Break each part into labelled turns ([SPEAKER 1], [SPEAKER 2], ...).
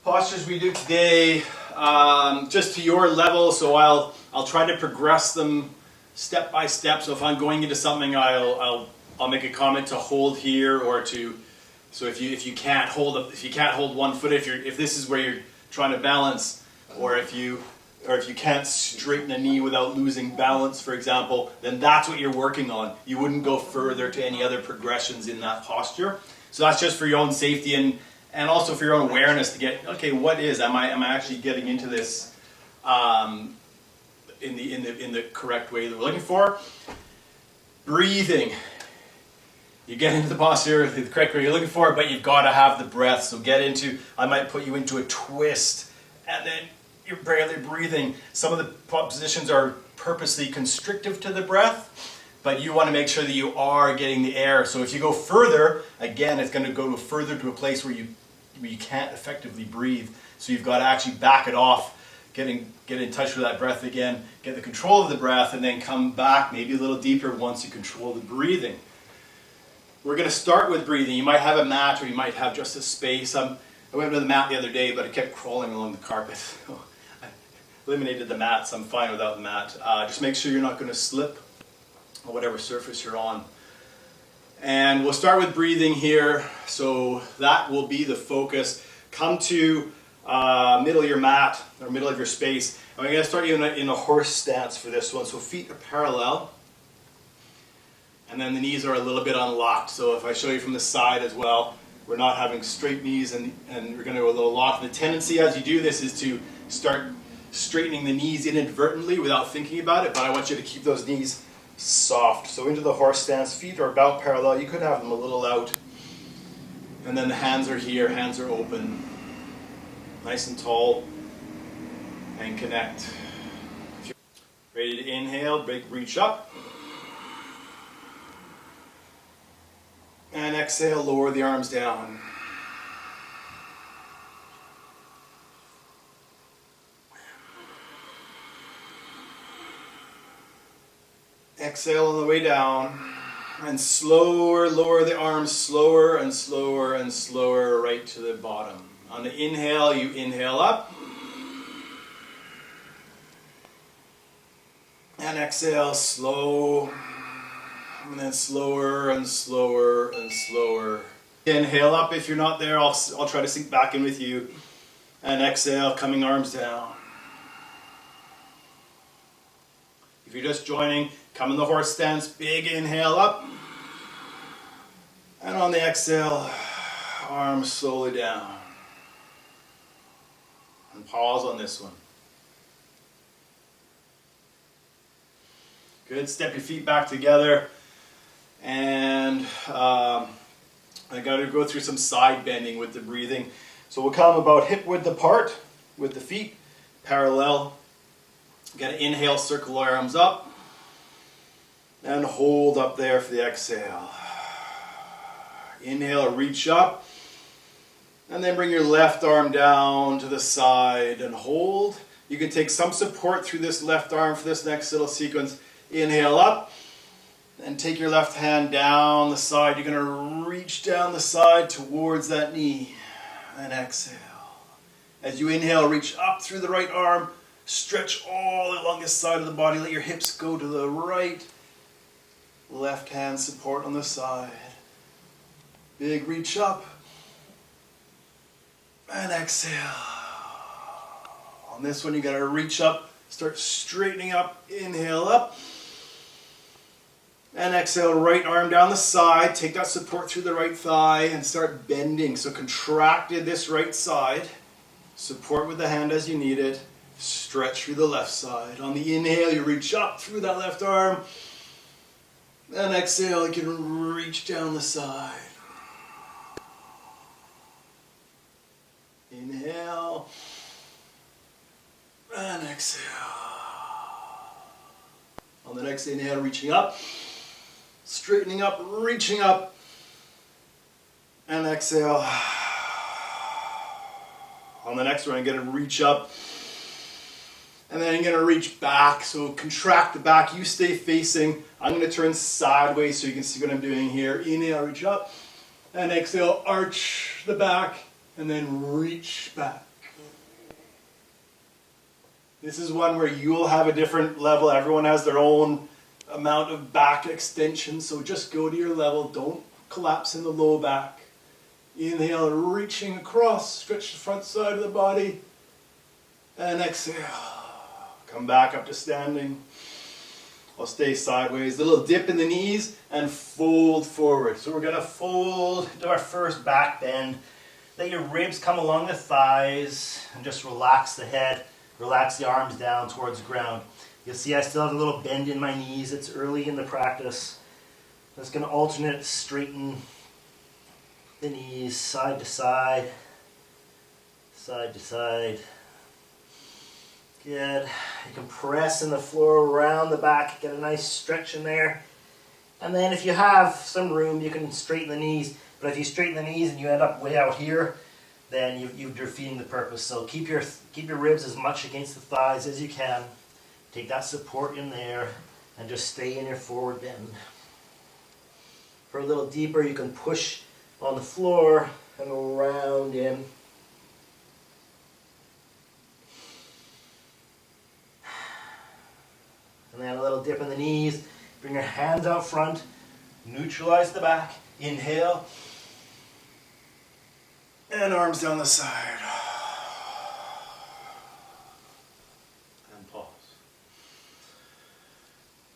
[SPEAKER 1] Postures we do today, just to your level, so I'll try to progress them step by step. So if I'm going into something, I'll make a comment to hold here, or to, so if you can't hold one foot, if this is where you're trying to balance, or if you can't straighten a knee without losing balance, for example, then that's what you're working on. You wouldn't go further to any other progressions in that posture. So that's just for your own safety and also for your own awareness to get, okay, am I actually getting into this in the correct way that we're looking for? Breathing. You get into the posture the correct way you're looking for, but you've got to have the breath. So I might put you into a twist, and then you're barely breathing. Some of the positions are purposely constrictive to the breath, but you want to make sure that you are getting the air. So if you go further, again, it's going to go further to a place where you can't effectively breathe. So you've got to actually back it off, get in touch with that breath again, get the control of the breath, and then come back maybe a little deeper once you control the breathing. We're going to start with breathing. You might have a mat, or you might have just a space. I went with the mat the other day, but I kept crawling along the carpet. I eliminated the mat, so I'm fine without the mat. Just make sure you're not going to slip on whatever surface you're on. And we'll start with breathing here. So that will be the focus. Come to middle of your mat, or middle of your space. And we're going to start you in a horse stance for this one. So feet are parallel. And then the knees are a little bit unlocked. So if I show you from the side as well, we're not having straight knees, and we're going to go a little locked. And the tendency as you do this is to start straightening the knees inadvertently without thinking about it, but I want you to keep those knees soft. So into the horse stance, feet are about parallel. You could have them a little out. And then the hands are here, hands are open. Nice and tall. And connect. If you're ready to inhale, reach up. And exhale, lower the arms down. Exhale on the way down. And slower, lower the arms, slower and slower and slower, right to the bottom. On the inhale, you inhale up. And exhale, slow. And then slower and slower and slower. Inhale up. If you're not there, I'll try to sink back in with you. And exhale, coming arms down. If you're just joining, come in the horse stance. Big inhale up. And on the exhale, arms slowly down. And pause on this one. Good. Step your feet back together. And I got to go through some side bending with the breathing. So we'll come about hip width apart with the feet parallel. Got to inhale, circle our arms up, and hold up there for the exhale. Inhale, reach up, and then bring your left arm down to the side and hold. You can take some support through this left arm for this next little sequence. Inhale up. And take your left hand down the side. You're going to reach down the side towards that knee. And exhale. As you inhale, reach up through the right arm. Stretch all along this side of the body. Let your hips go to the right. Left hand support on the side. Big reach up. And exhale. On this one, you're going to reach up. Start straightening up. Inhale up. And exhale, right arm down the side. Take that support through the right thigh and start bending. So contracted this right side. Support with the hand as you need it. Stretch through the left side. On the inhale, you reach up through that left arm. And exhale, you can reach down the side. Inhale. And exhale. On the next inhale, reaching up. Straightening up, reaching up, and exhale. On the next one, I'm going to reach up, and then I'm going to reach back. So contract the back, you stay facing. I'm going to turn sideways so you can see what I'm doing here. Inhale, reach up, and exhale, arch the back, and then reach back. This is one where you'll have a different level. Everyone has their own amount of back extension, so just go to your level. Don't collapse in the low back. Inhale, reaching across, stretch the front side of the body, and exhale. Come back up to standing. I'll stay sideways. A little dip in the knees and fold forward. So we're going to fold to our first back bend. Let your ribs come along the thighs and just relax the head. Relax the arms down towards the ground. You'll see I still have a little bend in my knees. It's early in the practice. I'm just going to alternate, straighten the knees side to side, side to side. Good. You can press in the floor around the back, get a nice stretch in there. And then if you have some room, you can straighten the knees. But if you straighten the knees and you end up way out here, then you're defeating the purpose. So keep your ribs as much against the thighs as you can. Take that support in there and just stay in your forward bend. For a little deeper, you can push on the floor and round in. And then a little dip in the knees. Bring your hands out front. Neutralize the back. Inhale. And arms down the side. And pause.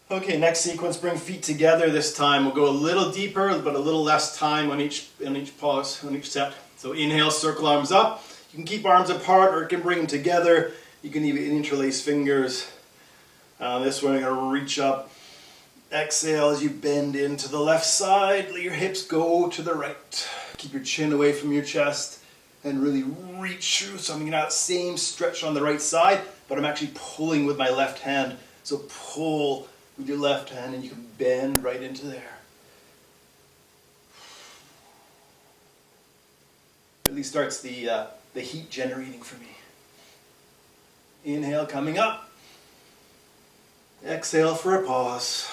[SPEAKER 1] Okay, next sequence, bring feet together this time. We'll go a little deeper, but a little less time on each pause, on each set. So inhale, circle arms up. You can keep arms apart or you can bring them together. You can even interlace fingers. This one, you're going to reach up. Exhale as you bend into the left side. Let your hips go to the right. Keep your chin away from your chest and really reach through. So I'm going to have that same stretch on the right side, but I'm actually pulling with my left hand. So pull with your left hand and you can bend right into there. Really starts the heat generating for me. Inhale, coming up. Exhale for a pause.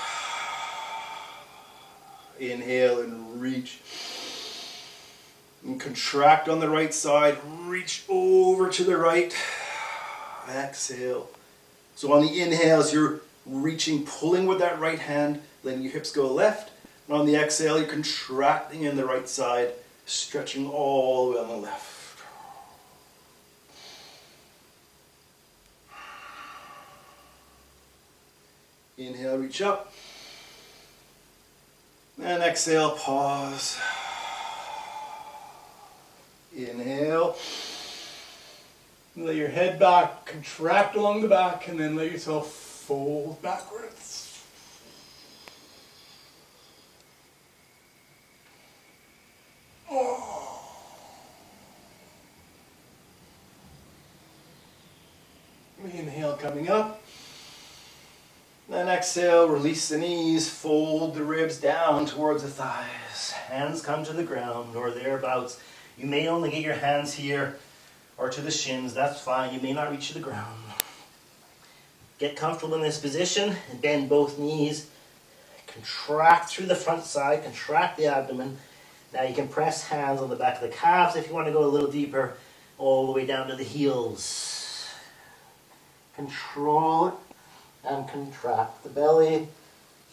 [SPEAKER 1] Inhale and reach. And contract on the right side. Reach over to the right. Exhale. So on the inhales, you're reaching, pulling with that right hand, letting your hips go left. And on the exhale, you're contracting in the right side, stretching all the way on the left. Inhale, reach up. And exhale, pause. Inhale. Lay your head back, contract along the back, and then let yourself fold backwards. Oh. Inhale, coming up. Then exhale, release the knees, fold the ribs down towards the thighs. Hands come to the ground or thereabouts. You may only get your hands here or to the shins, that's fine. You may not reach to the ground. Get comfortable in this position and bend both knees. Contract through the front side, contract the abdomen. Now you can press hands on the back of the calves if you want to go a little deeper, all the way down to the heels. Control it. And contract the belly.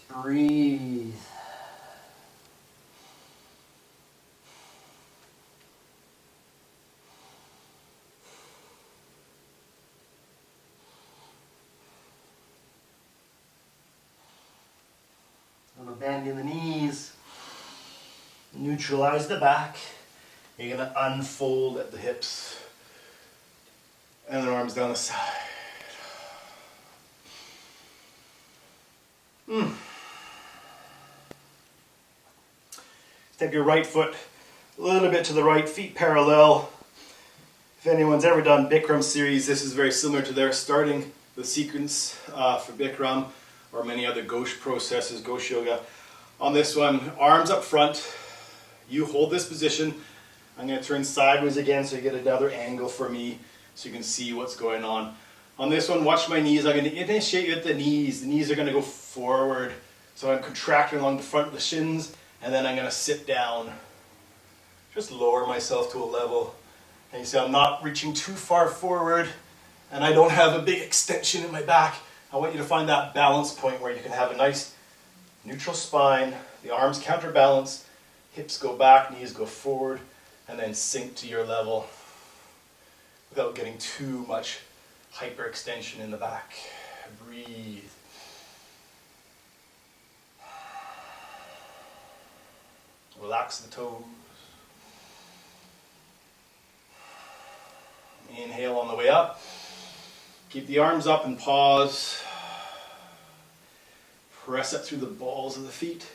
[SPEAKER 1] Breathe. A little bend in the knees. Neutralize the back. You're going to unfold at the hips. And the arms down the side. Step your right foot a little bit to the right, feet parallel. If anyone's ever done Bikram series, this is very similar to their starting the sequence for Bikram or many other Ghosh processes, Ghosh Yoga. On this one, arms up front. You hold this position. I'm going to turn sideways again so you get another angle for me so you can see what's going on. On this one, watch my knees. I'm going to initiate at the knees. The knees are going to go forward. So I'm contracting along the front of the shins, and then I'm going to sit down. Just lower myself to a level. And you see I'm not reaching too far forward. and I don't have a big extension in my back, I want you to find that balance point where you can have a nice neutral spine, the arms counterbalance, hips go back, knees go forward, and then sink to your level without getting too much hyperextension in the back. Breathe. Relax the toes. Inhale on the way up. Keep the arms up and pause. Press up through the balls of the feet.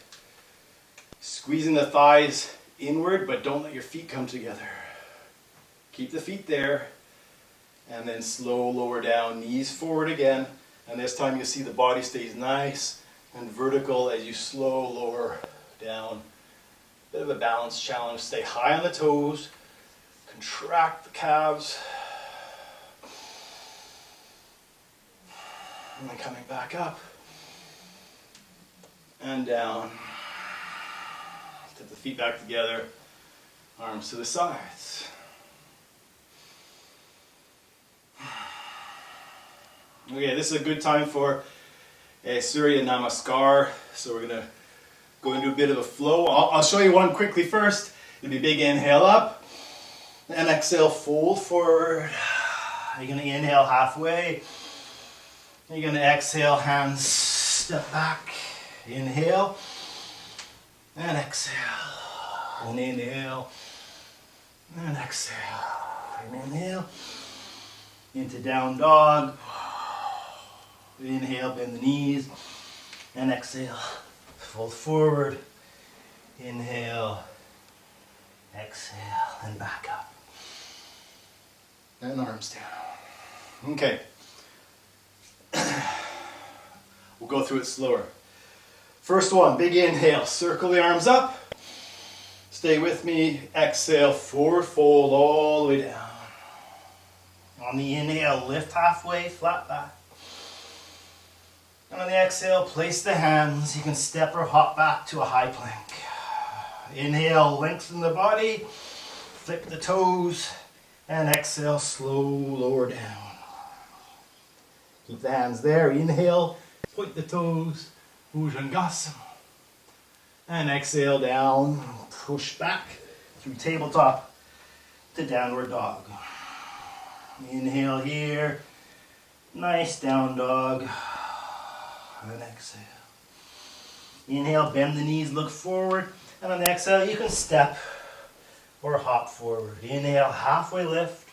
[SPEAKER 1] Squeezing the thighs inward, but don't let your feet come together. Keep the feet there. And then slow lower down, knees forward again. And this time you'll see the body stays nice and vertical as you slow lower down. Bit of a balance challenge. Stay high on the toes. Contract the calves. And then coming back up. And down. Step the feet back together. Arms to the sides. Okay, this is a good time for a Surya Namaskar. So we're going to go into a bit of a flow. I'll show you one quickly first. It'll be big inhale up. And exhale, fold forward. You're going to inhale halfway. You're going to exhale, hands step back. Inhale. And exhale. And inhale. And exhale. And inhale. Into down dog. Inhale, bend the knees. And exhale. Fold forward. Inhale. Exhale. And back up. And arms down. Okay. We'll go through it slower. First one, big inhale. Circle the arms up. Stay with me. Exhale, forward fold all the way down. On the inhale, lift halfway, flat back. And on the exhale, place the hands. You can step or hop back to a high plank. Inhale, lengthen the body. Flip the toes. And exhale, slow lower down. Keep the hands there. Inhale, point the toes. Bhujangasana. And exhale down. Push back through tabletop to downward dog. Inhale here. Nice down dog. And exhale. Inhale, bend the knees, look forward. And on the exhale, you can step or hop forward. Inhale, halfway lift.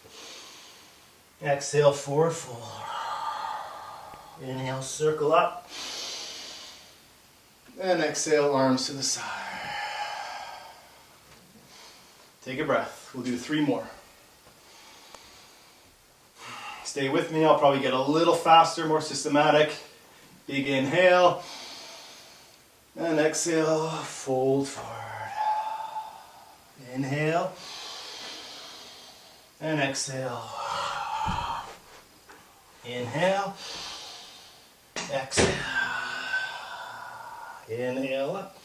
[SPEAKER 1] Exhale, forward fold. Inhale, circle up. And exhale, arms to the side. Take a breath. We'll do 3 more. Stay with me. I'll probably get a little faster, more systematic. Big inhale. And exhale, fold forward. Inhale. And exhale. Inhale. Exhale. Inhale up.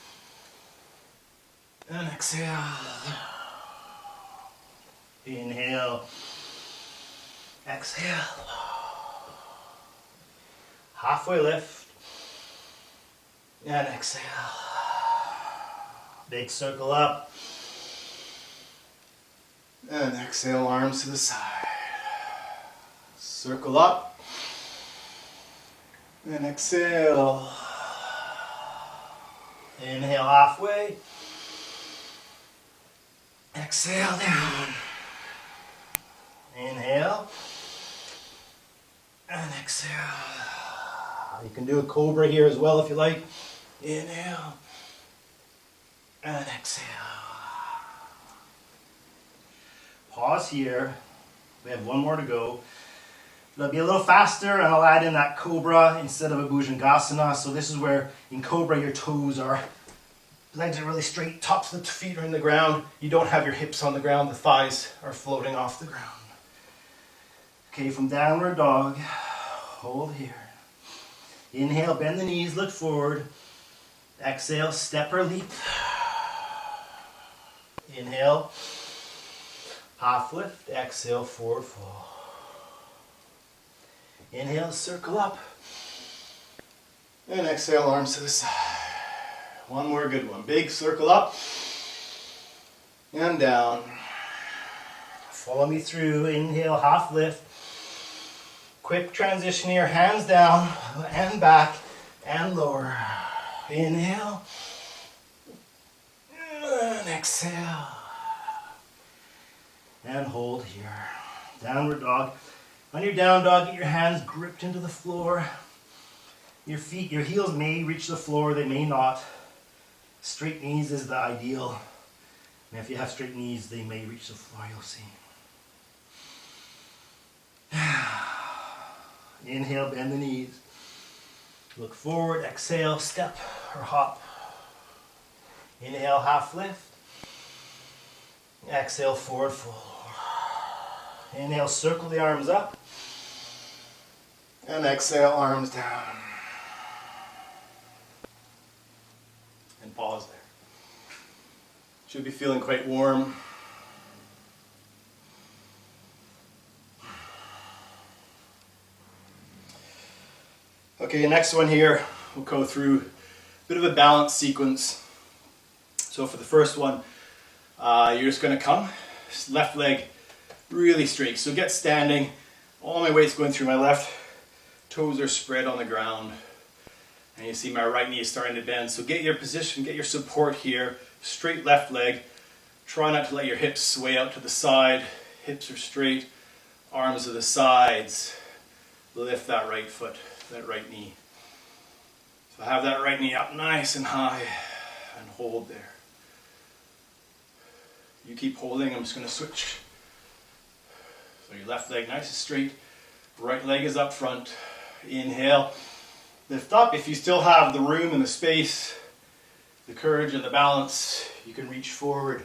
[SPEAKER 1] And exhale. Inhale. Exhale. Halfway lift. And exhale. Big circle up. And exhale, arms to the side. Circle up. And exhale. Inhale halfway. Exhale down. Inhale. And exhale. You can do a cobra here as well if you like. Inhale. And exhale. Pause here. We have 1 more to go. It'll be a little faster and I'll add in that cobra instead of a Bhujangasana. So this is where in cobra your toes are, legs are really straight, tops of the feet are in the ground. You don't have your hips on the ground, the thighs are floating off the ground. Okay, from downward dog, hold here. Inhale, bend the knees, look forward. Exhale, step or leap. Inhale, half lift. Exhale, forward fold. Inhale, circle up. And exhale, arms to the side. One more good one. Big circle up and down. Follow me through. Inhale, half lift. Quick transition here, hands down and back and lower. Inhale and exhale. And hold here. Downward dog. On your down dog, get your hands gripped into the floor. Your feet, your heels may reach the floor, they may not. Straight knees is the ideal. And if you have straight knees, they may reach the floor, you'll see. Inhale, bend the knees. Look forward, exhale, step or hop. Inhale, half lift. Exhale, forward fold. Inhale, circle the arms up. And exhale, arms down. And pause there. Should be feeling quite warm. Okay, next one here, we'll go through a bit of a balance sequence. So for the first one, you're just going to come, left leg really straight. So get standing, all my weight's going through my left, toes are spread on the ground, and you see my right knee is starting to bend. So get your position, get your support here, straight left leg. Try not to let your hips sway out to the side. Hips are straight, arms to the sides. Lift that right foot, that right knee. So have that right knee up nice and high and hold there. You keep holding, I'm just going to switch. So your left leg nice and straight, right leg is up front. Inhale, lift up. If you still have the room and the space, the courage and the balance, you can reach forward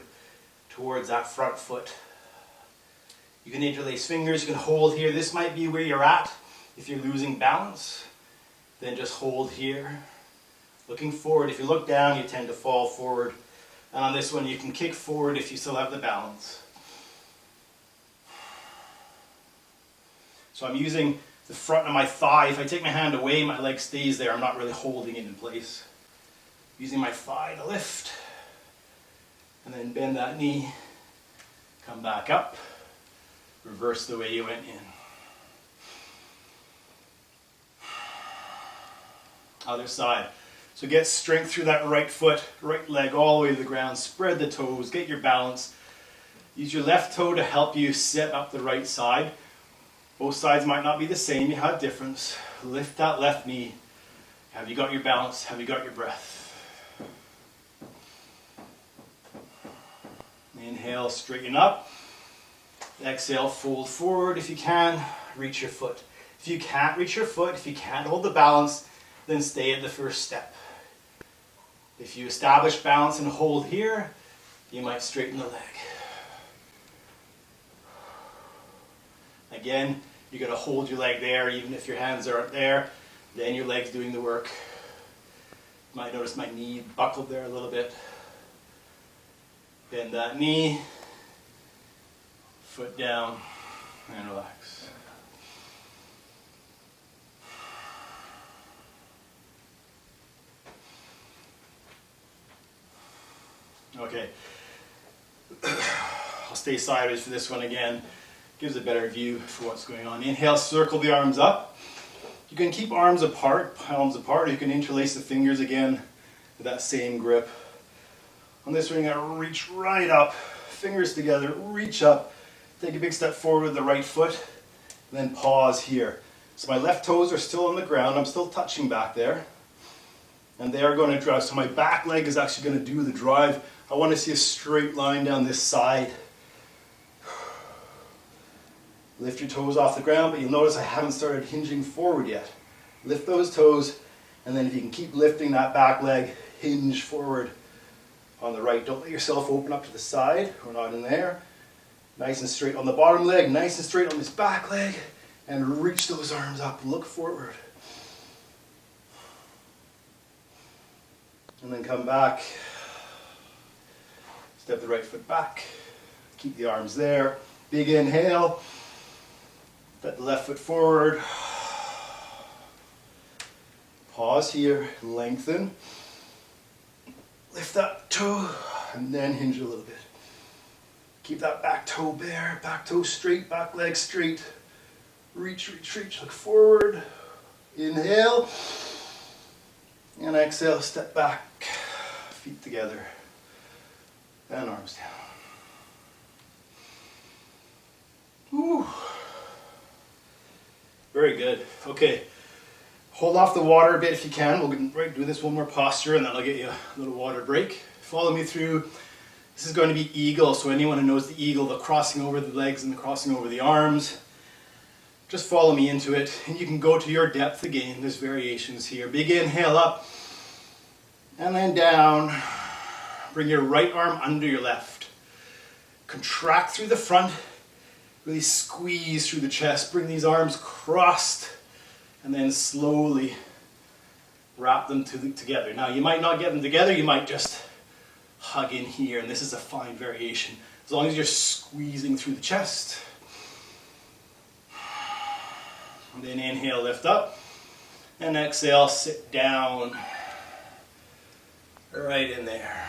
[SPEAKER 1] towards that front foot. You can interlace fingers, you can hold here. This might be where you're at. If you're losing balance, then just hold here. Looking forward, if you look down, you tend to fall forward. And on this one, you can kick forward if you still have the balance. So I'm using the front of my thigh. If I take my hand away, my leg stays there. I'm not really holding it in place. Using my thigh to lift. And then bend that knee. Come back up. Reverse the way you went in. Other side. So get strength through that right foot, right leg all the way to the ground. Spread the toes, get your balance. Use your left toe to help you set up the right side. Both sides might not be the same, you have difference. Lift that left knee. Have you got your balance? Have you got your breath? Inhale, straighten up. Exhale, fold forward if you can. Reach your foot. If you can't reach your foot, if you can't hold the balance, then stay at the first step. If you establish balance and hold here, you might straighten the leg. Again, you're going to hold your leg there even if your hands aren't there. Then your leg's doing the work. You might notice my knee buckled there a little bit. Bend that knee. Foot down and relax. Okay, I'll stay sideways for this one again. Gives a better view for what's going on. Inhale, circle the arms up. You can keep arms apart, palms apart, or you can interlace the fingers again with that same grip. On this one, you're going to reach right up, fingers together, reach up. Take a big step forward with the right foot, then pause here. So my left toes are still on the ground, I'm still touching back there. And they are going to drive, so my back leg is actually going to do the drive. I want to see a straight line down this side. Lift your toes off the ground, but you'll notice I haven't started hinging forward yet. Lift those toes, and then if you can keep lifting that back leg, hinge forward on the right. Don't let yourself open up to the side. We're not in there. Nice and straight on the bottom leg, nice and straight on this back leg, and reach those arms up, look forward. And then come back. Step the right foot back. Keep the arms there. Big inhale. Step the left foot forward. Pause here, lengthen. Lift that toe, and then hinge a little bit. Keep that back toe bare, back toe straight, back leg straight. Reach, reach, reach, look forward. Inhale. And exhale, step back. Feet together. And arms down. Whew. Very good. Okay. Hold off the water a bit if you can. We'll do this one more posture and then I'll get you a little water break. Follow me through. This is going to be eagle, so anyone who knows the eagle, the crossing over the legs and the crossing over the arms, just follow me into it. And you can go to your depth again. There's variations here. Big inhale up and then down. Bring your right arm under your left. Contract through the front. Really squeeze through the chest. Bring these arms crossed. And then slowly wrap them together. Now you might not get them together, you might just hug in here, and this is a fine variation. As long as you're squeezing through the chest. And then inhale, lift up. And exhale, sit down. Right in there.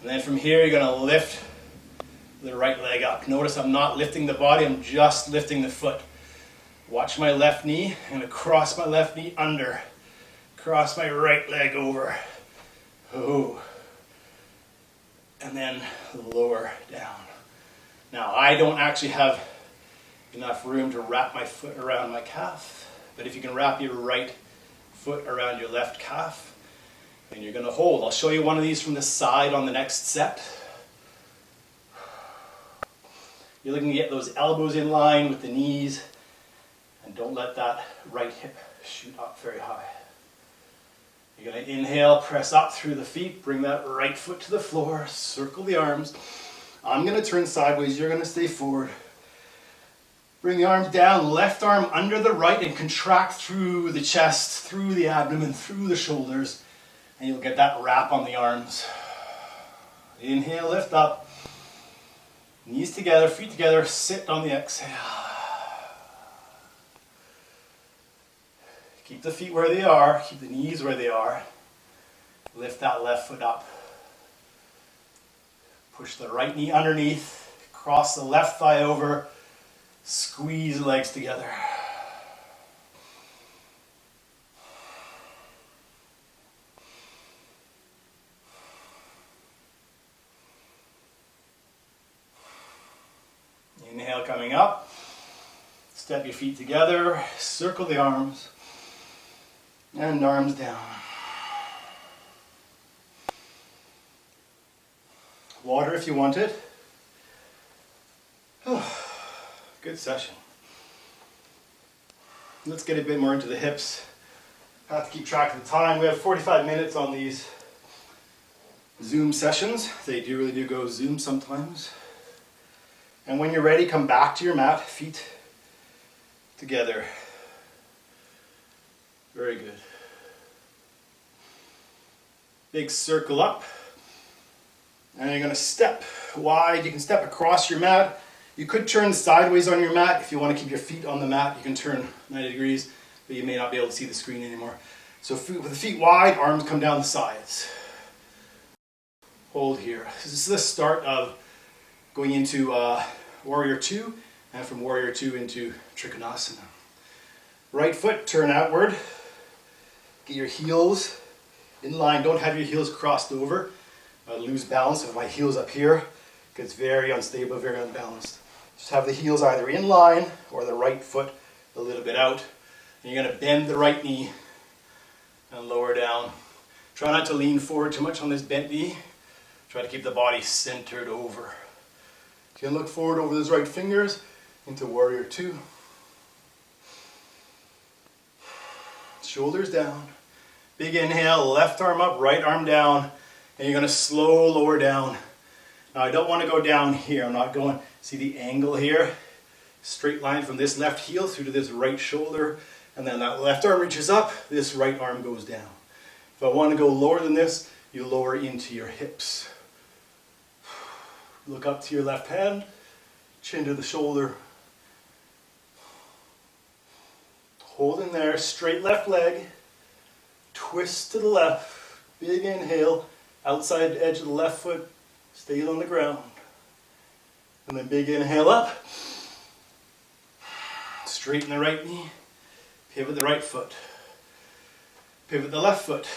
[SPEAKER 1] And then from here, you're going to lift the right leg up. Notice I'm not lifting the body, I'm just lifting the foot. Watch my left knee, I'm going to cross my left knee under. Cross my right leg over. Oh. And then lower down. Now, I don't actually have enough room to wrap my foot around my calf, but if you can wrap your right foot around your left calf, then you're going to hold. I'll show you one of these from the side on the next set. You're looking to get those elbows in line with the knees. And don't let that right hip shoot up very high. You're going to inhale, press up through the feet, bring that right foot to the floor, circle the arms. I'm going to turn sideways, you're going to stay forward. Bring the arms down, left arm under the right and contract through the chest, through the abdomen, through the shoulders, and you'll get that wrap on the arms. Inhale, lift up. Knees together, feet together, sit on the exhale. Keep the feet where they are, keep the knees where they are. Lift that left foot up. Push the right knee underneath, cross the left thigh over, squeeze the legs together. Inhale coming up. Step your feet together, circle the arms. And arms down. Water if you want it. Good session. Let's get a bit more into the hips. I have to keep track of the time. We have 45 minutes on these Zoom sessions. They really do go Zoom sometimes. And when you're ready, come back to your mat, feet together. Very good. Big circle up. And you're going to step wide. You can step across your mat. You could turn sideways on your mat. If you want to keep your feet on the mat, you can turn 90 degrees, but you may not be able to see the screen anymore. So with the feet wide, arms come down the sides. Hold here. This is the start of going into Warrior 2, and from Warrior 2 into Trikonasana. Right foot, turn outward. Get your heels in line. Don't have your heels crossed over. Lose balance if my heel's up here. It gets very unstable, very unbalanced. Just have the heels either in line or the right foot a little bit out. And you're going to bend the right knee and lower down. Try not to lean forward too much on this bent knee. Try to keep the body centered over. You can look forward over those right fingers into Warrior 2. Shoulders down. Big inhale, left arm up, right arm down. And you're going to slow lower down. Now I don't want to go down here. I'm not going, see the angle here? Straight line from this left heel through to this right shoulder. And then that left arm reaches up, this right arm goes down. If I want to go lower than this, you lower into your hips. Look up to your left hand, chin to the shoulder. Hold in there, straight left leg. Twist to the left. Big inhale. Outside edge of the left foot. Stay on the ground. And then big inhale up. Straighten the right knee. Pivot the right foot. Pivot the left foot.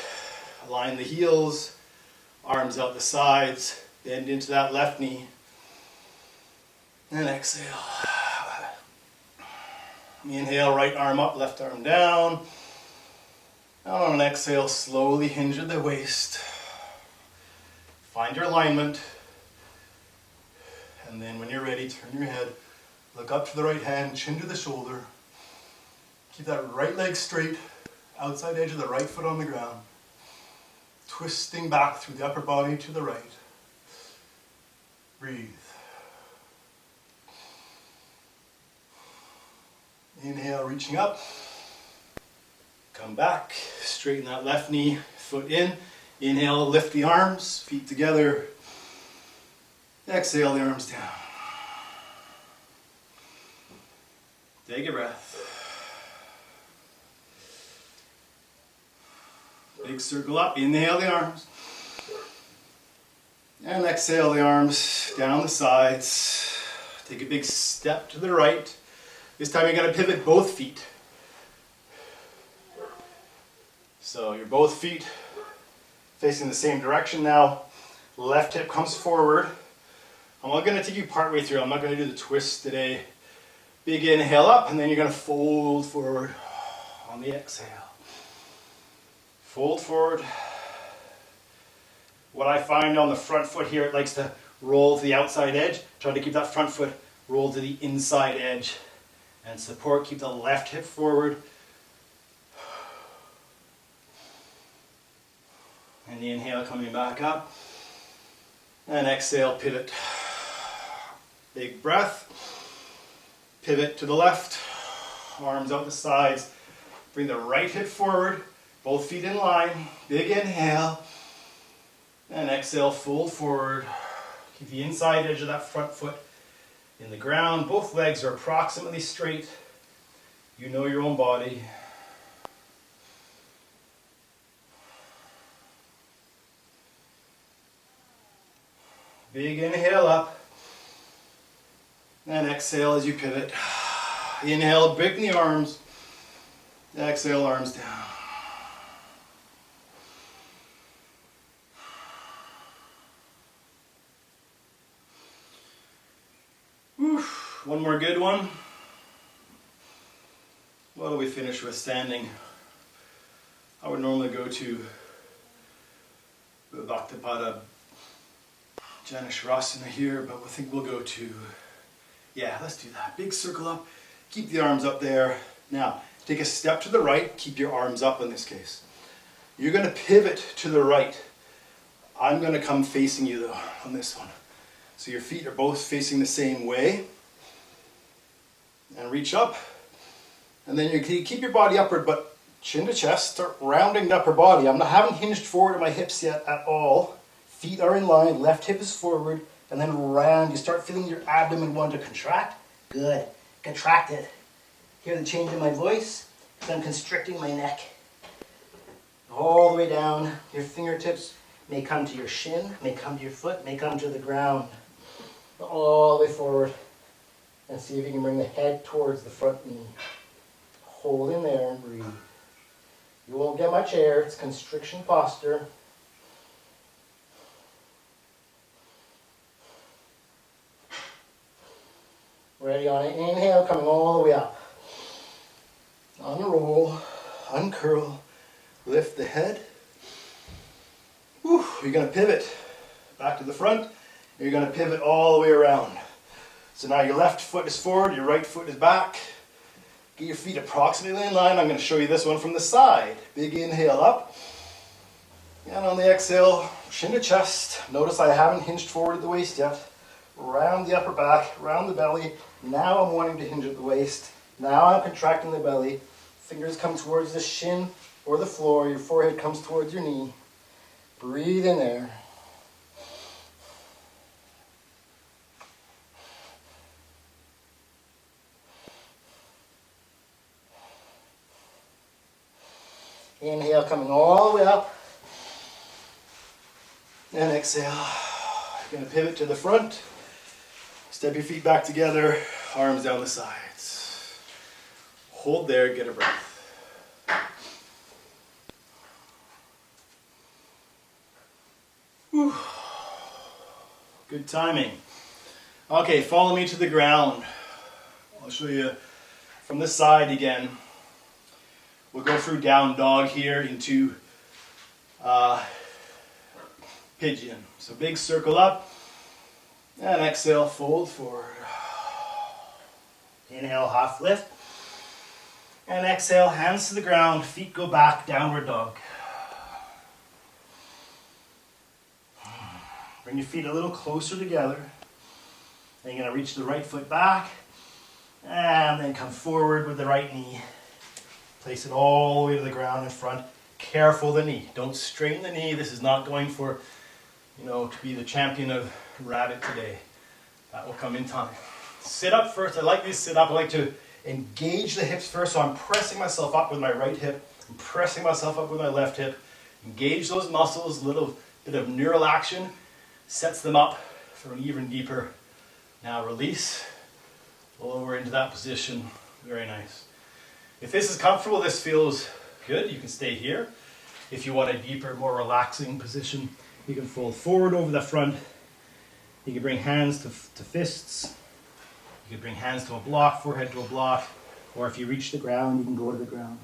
[SPEAKER 1] Align the heels. Arms out the sides. Bend into that left knee. And exhale. Inhale, right arm up, left arm down. And on an exhale, slowly hinge at the waist. Find your alignment. And then when you're ready, turn your head. Look up to the right hand, chin to the shoulder. Keep that right leg straight. Outside edge of the right foot on the ground. Twisting back through the upper body to the right. Breathe. Inhale, reaching up. Come back. Straighten that left knee, foot in. Inhale, lift the arms, feet together. Exhale, the arms down. Take a breath. Big circle up. Inhale the arms. And exhale the arms down the sides. Take a big step to the right. This time you're going to pivot both feet. So you're both feet facing the same direction now. Left hip comes forward. I'm not going to take you part way through. I'm not going to do the twist today. Big inhale up, and then you're going to fold forward on the exhale. Fold forward. What I find on the front foot here, it likes to roll to the outside edge. Try to keep that front foot rolled to the inside edge. And support, keep the left hip forward. And the inhale coming back up. And exhale, pivot. Big breath. Pivot to the left. Arms out the sides. Bring the right hip forward. Both feet in line. Big inhale. And exhale, fold forward. Keep the inside edge of that front foot in the ground. Both legs are approximately straight. You know your own body. Big inhale up. And exhale as you pivot. Inhale, breaking the arms. Exhale, arms down. One more good one. What do we finish with standing? I would normally go to Bhaktipada Janashrasana here, but I think we'll go to, let's do that. Big circle up, keep the arms up there. Now, take a step to the right, keep your arms up in this case. You're going to pivot to the right. I'm going to come facing you though on this one. So your feet are both facing the same way. And reach up. And then you keep your body upward, but chin to chest, start rounding the upper body. I haven't hinged forward at my hips yet at all. Feet are in line, left hip is forward, and then round. You start feeling your abdomen want to contract. Good. Contract it. Hear the change in my voice? Because I'm constricting my neck. All the way down. Your fingertips may come to your shin, may come to your foot, may come to the ground. All the way forward. And see if you can bring the head towards the front knee. Hold in there and breathe. You won't get much air. It's constriction posture. Ready on an inhale, coming all the way up. Unroll, uncurl, lift the head. Whew, you're going to pivot back to the front. You're going to pivot all the way around. So now your left foot is forward, your right foot is back. Get your feet approximately in line. I'm going to show you this one from the side. Big inhale up. And on the exhale, chin to chest. Notice I haven't hinged forward at the waist yet. Round the upper back, round the belly. Now I'm wanting to hinge at the waist. Now I'm contracting the belly. Fingers come towards the shin or the floor. Your forehead comes towards your knee. Breathe in there.
[SPEAKER 2] Inhale, coming all the way up. And exhale. You're going to pivot to the front. Step your feet back together, arms down the sides. Hold there, get a breath. Whew. Good timing. Okay, follow me to the ground. I'll show you from this side again. We'll go through down dog here into pigeon. So big circle up, and exhale, fold forward. Inhale, half lift. And exhale, hands to the ground, feet go back, downward dog. Bring your feet a little closer together. And you're going to reach the right foot back, and then come forward with the right knee. Place it all the way to the ground in front. Careful the knee. Don't strain the knee. This is not going for, to be the champion of rabbit today. That will come in time. Sit up first. I like this sit up. I like to engage the hips first. So I'm pressing myself up with my right hip. I'm pressing myself up with my left hip. Engage those muscles. A little bit of neural action sets them up for an even deeper. Now release. Lower into that position. Very nice. If this is comfortable, this feels good, you can stay here. If you want a deeper, more relaxing position, you can fold forward over the front. You can bring hands to fists. You can bring hands to a block, forehead to a block. Or if you reach the ground, you can go to the ground.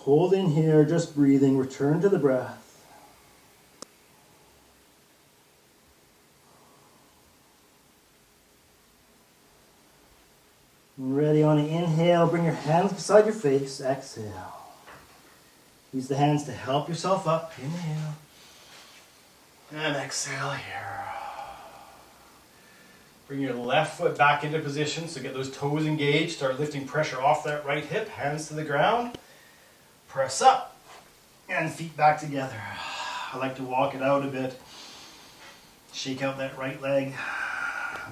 [SPEAKER 2] Hold in here, just breathing, return to the breath. Ready on the inhale, bring your hands beside your face, exhale. Use the hands to help yourself up, inhale. And exhale here. Bring your left foot back into position, so get those toes engaged, start lifting pressure off that right hip, hands to the ground. Press up and feet back together. I like to walk it out a bit. Shake out that right leg.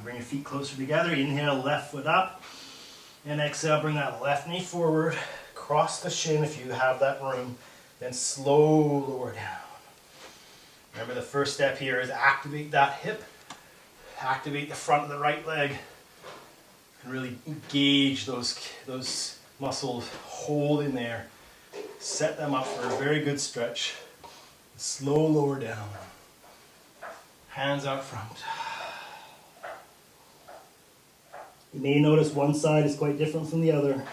[SPEAKER 2] Bring your feet closer together. Inhale, left foot up. And exhale, bring that left knee forward. Cross the shin if you have that room. Then slow lower down. Remember, the first step here is activate that hip. Activate the front of the right leg. And really engage those muscles. Hold in there. Set them up for a very good stretch. Slow lower down. Hands out front. You may notice one side is quite different from the other.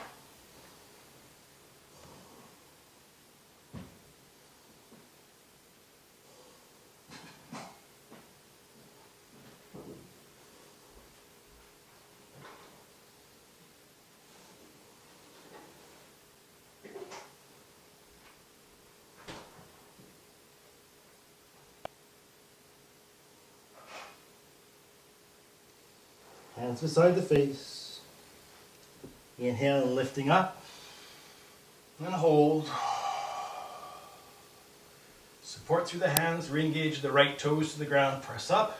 [SPEAKER 2] Hands beside the face. Inhale, lifting up. And hold. Support through the hands. Re-engage the right toes to the ground. Press up.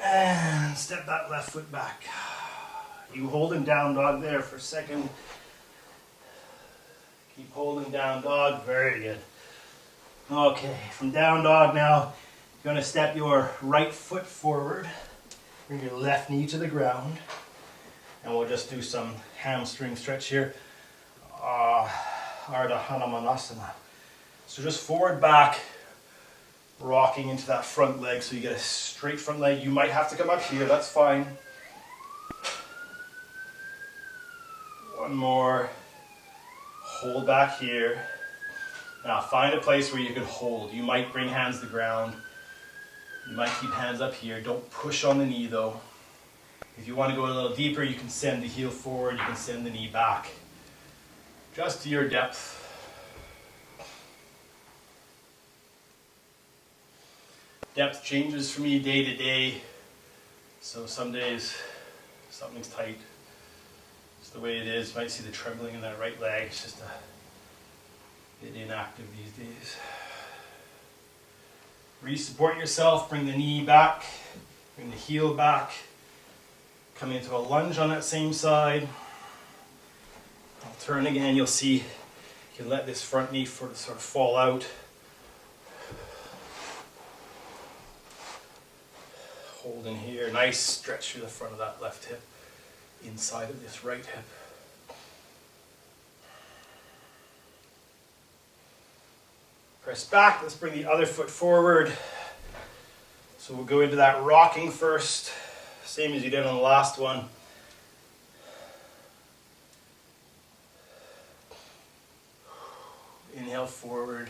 [SPEAKER 2] And step that left foot back. You hold in down dog there for a second. Keep holding down dog. Very good. Okay, from down dog now, you're going to step your right foot forward. Bring your left knee to the ground, and we'll just do some hamstring stretch here. Ardha Hanumanasana. So just forward, back, rocking into that front leg so you get a straight front leg. You might have to come up here, that's fine. One more. Hold back here. Now find a place where you can hold. You might bring hands to the ground. You might keep hands up here. Don't push on the knee though. If you want to go a little deeper, you can send the heel forward, you can send the knee back. Just to your depth. Depth changes for me day to day. So some days something's tight. It's the way it is. You might see the trembling in that right leg. It's just
[SPEAKER 1] bit inactive these days. Re-support yourself, bring the knee back, bring the heel back, come into a lunge on that same side. I'll turn again, you'll see you can let this front knee sort of fall out. Hold in here, nice stretch through the front of that left hip, inside of this right hip. Press back, let's bring the other foot forward. So we'll go into that rocking first, same as you did on the last one. Inhale forward,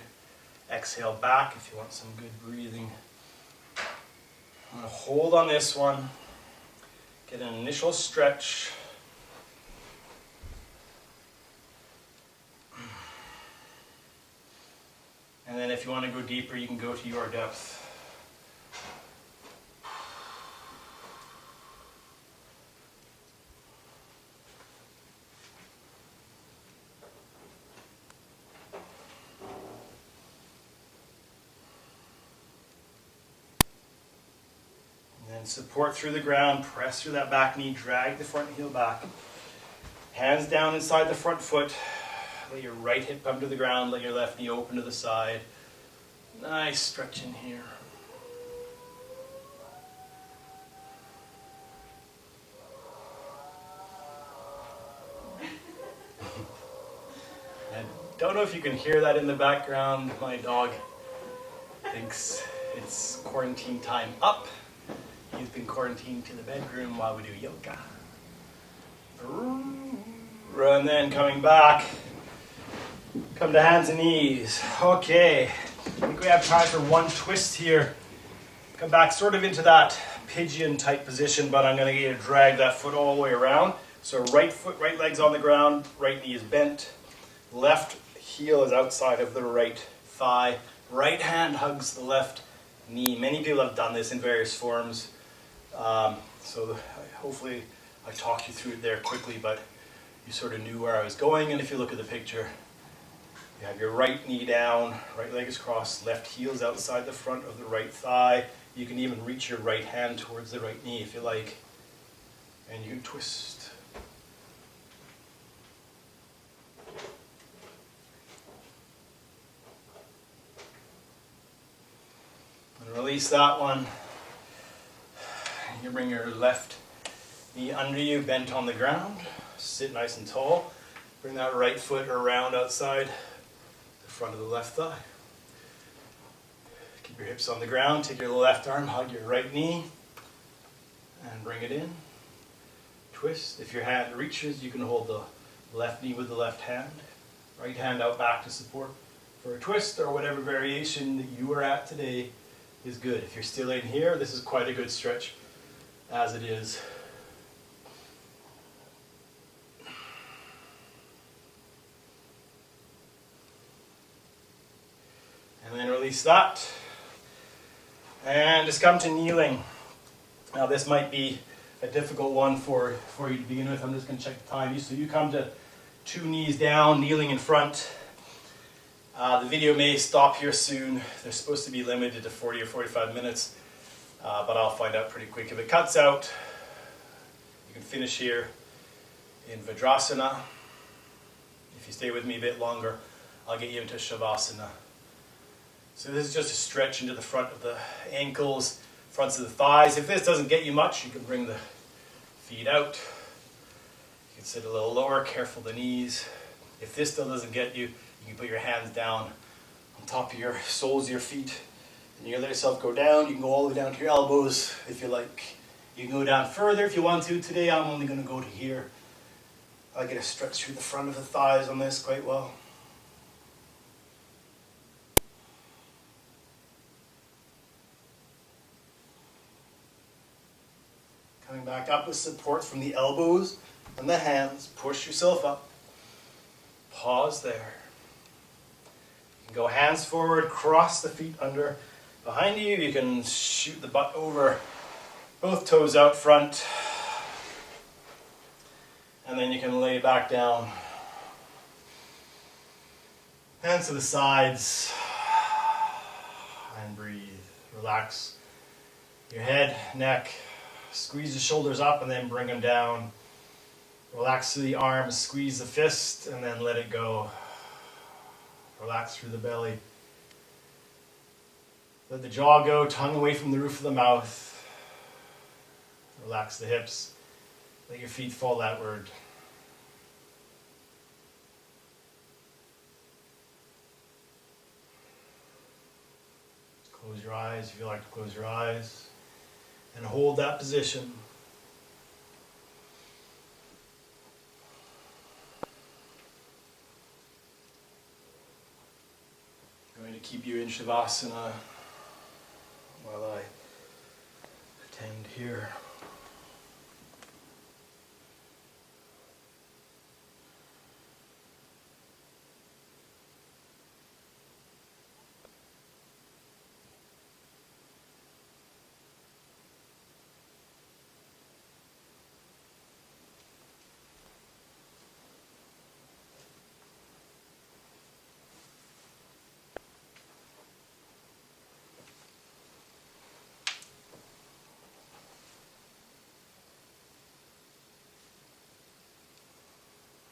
[SPEAKER 1] exhale back if you want some good breathing. I'm going to hold on this one, get an initial stretch. And then if you want to go deeper, you can go to your depth. And then support through the ground, press through that back knee, drag the front heel back. Hands down inside the front foot. Let your right hip come to the ground, let your left knee open to the side. Nice stretch in here. I don't know if you can hear that in the background. My dog thinks it's quarantine time up. He's been quarantined to the bedroom while we do yoga. And then coming back. Come to hands and knees. Okay, I think we have time for one twist here. Come back sort of into that pigeon type position, but I'm going to get you to drag that foot all the way around. So right foot, right leg's on the ground, right knee is bent. Left heel is outside of the right thigh. Right hand hugs the left knee. Many people have done this in various forms. So hopefully I talked you through it there quickly, but you sort of knew where I was going. And if you look at the picture, you have your right knee down, right leg is crossed, left heel is outside the front of the right thigh. You can even reach your right hand towards the right knee if you like. And you can twist. And release that one. You bring your left knee under you, bent on the ground. Sit nice and tall. Bring that right foot around outside front of the left thigh. Keep your hips on the ground, take your left arm, hug your right knee, and bring it in. Twist. If your hand reaches, you can hold the left knee with the left hand. Right hand out back to support for a twist, or whatever variation that you are at today is good. If you're still in here, this is quite a good stretch as it is. And then release that. And just come to kneeling. Now this might be a difficult one for you to begin with. I'm just going to check the time. So you come to 2 knees down, kneeling in front. The video may stop here soon. They're supposed to be limited to 40 or 45 minutes. But I'll find out pretty quick. If it cuts out, you can finish here in Vajrasana. If you stay with me a bit longer, I'll get you into Shavasana. So this is just a stretch into the front of the ankles, fronts of the thighs. If this doesn't get you much, you can bring the feet out. You can sit a little lower, careful the knees. If this still doesn't get you, you can put your hands down on top of your soles of your feet. And you can let yourself go down. You can go all the way down to your elbows if you like. You can go down further if you want to. Today I'm only going to go to here. I get a stretch through the front of the thighs on this quite well. Coming back up with support from the elbows and the hands. Push yourself up. Pause there. You can go hands forward, cross the feet under. Behind you, you can shoot the butt over, both toes out front. And then you can lay back down.
[SPEAKER 2] Hands to the sides and breathe. Relax your head, neck, squeeze the shoulders up and then bring them down. Relax through the arms, squeeze the fist and then let it go. Relax through the belly. Let the jaw go, tongue away from the roof of the mouth. Relax the hips. Let your feet fall outward. Close your eyes if you like to close your eyes. And hold that position. I'm going to keep you in Shavasana while I attend here.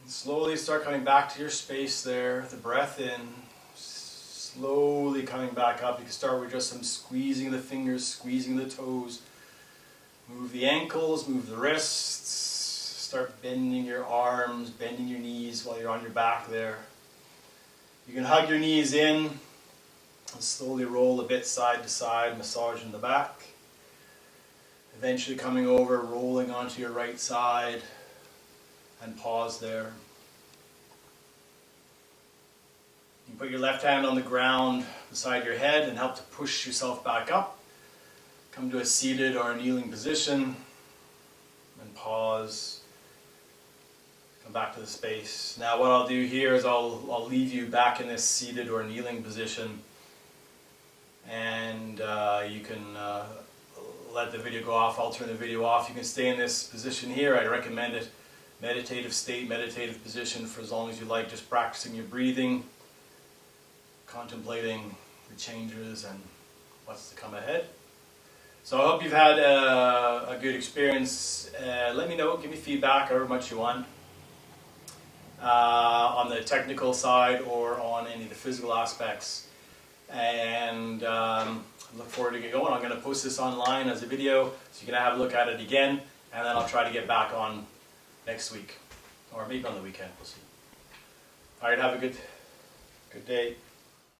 [SPEAKER 2] Slowly start coming back to your space there, the breath in, slowly coming back up. You can start with just some squeezing the fingers, squeezing the toes. Move the ankles, move the wrists, start bending your arms, bending your knees while you're on your back there. You can hug your knees in and slowly roll a bit side to side, massaging the back. Eventually coming over, rolling onto your right side. And pause there. You put your left hand on the ground beside your head and help to push yourself back up. Come to a seated or a kneeling position and pause. Come back to the space. Now what I'll do here is I'll leave you back in this seated or kneeling position, and you can let the video go off. I'll turn the video off. You can stay in this position here. I recommend it. Meditative state, meditative position for as long as you like, just practicing your breathing, contemplating the changes and what's to come ahead. So I hope you've had a good experience. Let me know, give me feedback however much you want on the technical side or on any of the physical aspects. And I look forward to get going. I'm going to post this online as a video so you can have a look at it again, and then I'll try to get back on next week, or maybe on the weekend, we'll see. All right, have a good day.